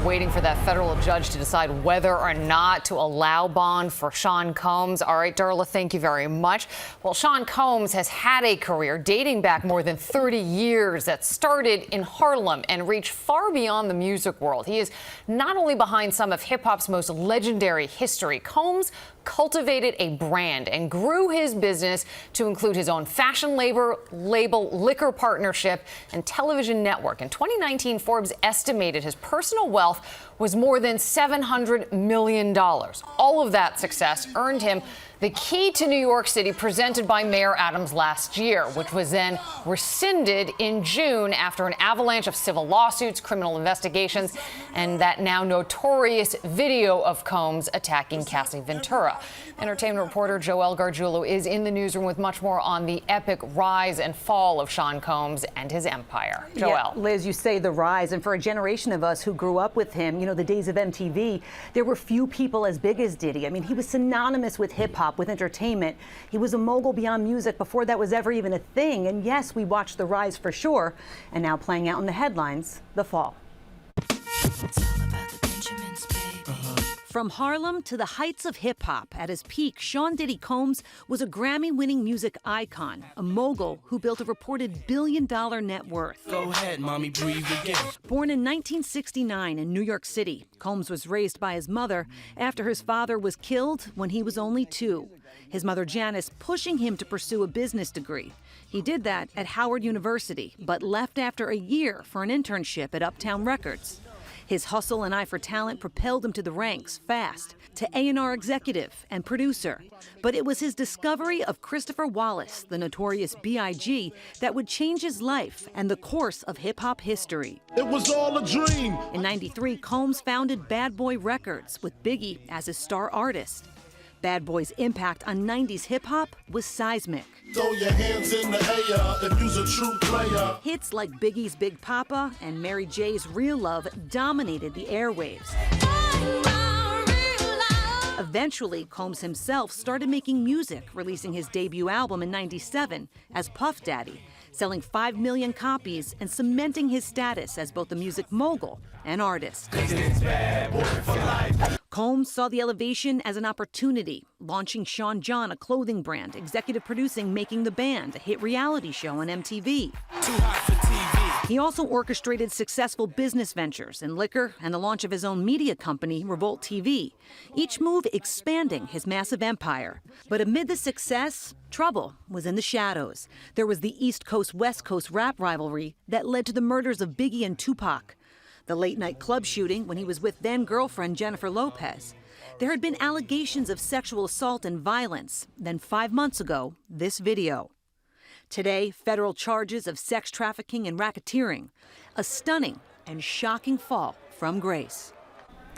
waiting for that federal judge to decide whether or not to allow bond for Sean Combs. All right, Darla, thank you very much. Well, Sean Combs has had a career dating back more than 30 years that started in Harlem and reached far beyond the music world. He is not only behind some of hip-hop's most legendary history. Combs cultivated a brand and grew his business to include his own fashion label, liquor partnership, and television network. In 2019, Forbes estimated his personal wealth was more than $700 million. All of that success earned him the key to New York City presented by Mayor Adams last year, which was then rescinded in June after an avalanche of civil lawsuits, criminal investigations, and that now notorious video of Combs attacking Cassie Ventura. Entertainment reporter Joelle Gargiulo is in the newsroom with much more on the epic rise and fall of Sean Combs and his empire. Joelle. Yeah, Liz, you say the rise, and for a generation of us who grew up with him, you know, the days of MTV, there were few people as big as Diddy. I mean, he was synonymous with hip-hop, with entertainment. He was a mogul beyond music before that was ever even a thing. And yes, we watched the rise for sure, and now playing out in the headlines, the fall. From Harlem to the heights of hip-hop, at his peak, Sean Diddy Combs was a Grammy-winning music icon, a mogul who built a reported billion-dollar net worth. Go ahead, mommy, breathe again. Born in 1969 in New York City, Combs was raised by his mother after his father was killed when he was only 2. His mother, Janice, pushing him to pursue a business degree. He did that at Howard University, but left after a year for an internship at Uptown Records. His hustle and eye for talent propelled him to the ranks fast, to A&R executive and producer. But it was his discovery of Christopher Wallace, the notorious B.I.G., that would change his life and the course of hip-hop history. It was all a dream. In '93, Combs founded Bad Boy Records with Biggie as his star artist. Bad Boy's impact on 90s hip-hop was seismic. Throw your hands in the air if you's a true player. Hits like Biggie's Big Papa and Mary J's Real Love dominated the airwaves. Eventually, Combs himself started making music, releasing his debut album in '97 as Puff Daddy, selling 5 million copies and cementing his status as both a music mogul and artist. Combs saw the elevation as an opportunity, launching Sean John, a clothing brand, executive producing Making the Band, a hit reality show on MTV. Too hot for TV. He also orchestrated successful business ventures in liquor and the launch of his own media company, Revolt TV, each move expanding his massive empire. But amid the success, trouble was in the shadows. There was the East Coast-West Coast rap rivalry that led to the murders of Biggie and Tupac, the late-night club shooting when he was with then-girlfriend Jennifer Lopez. There had been allegations of sexual assault and violence. Then 5 months ago, this video. Today, federal charges of sex trafficking and racketeering. A stunning and shocking fall from grace.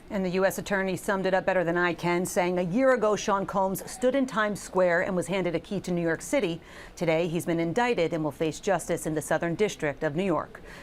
And the U.S. attorney summed it up better than I can, saying a year ago, Sean Combs stood in Times Square and was handed a key to New York City. Today, he's been indicted and will face justice in the Southern District of New York.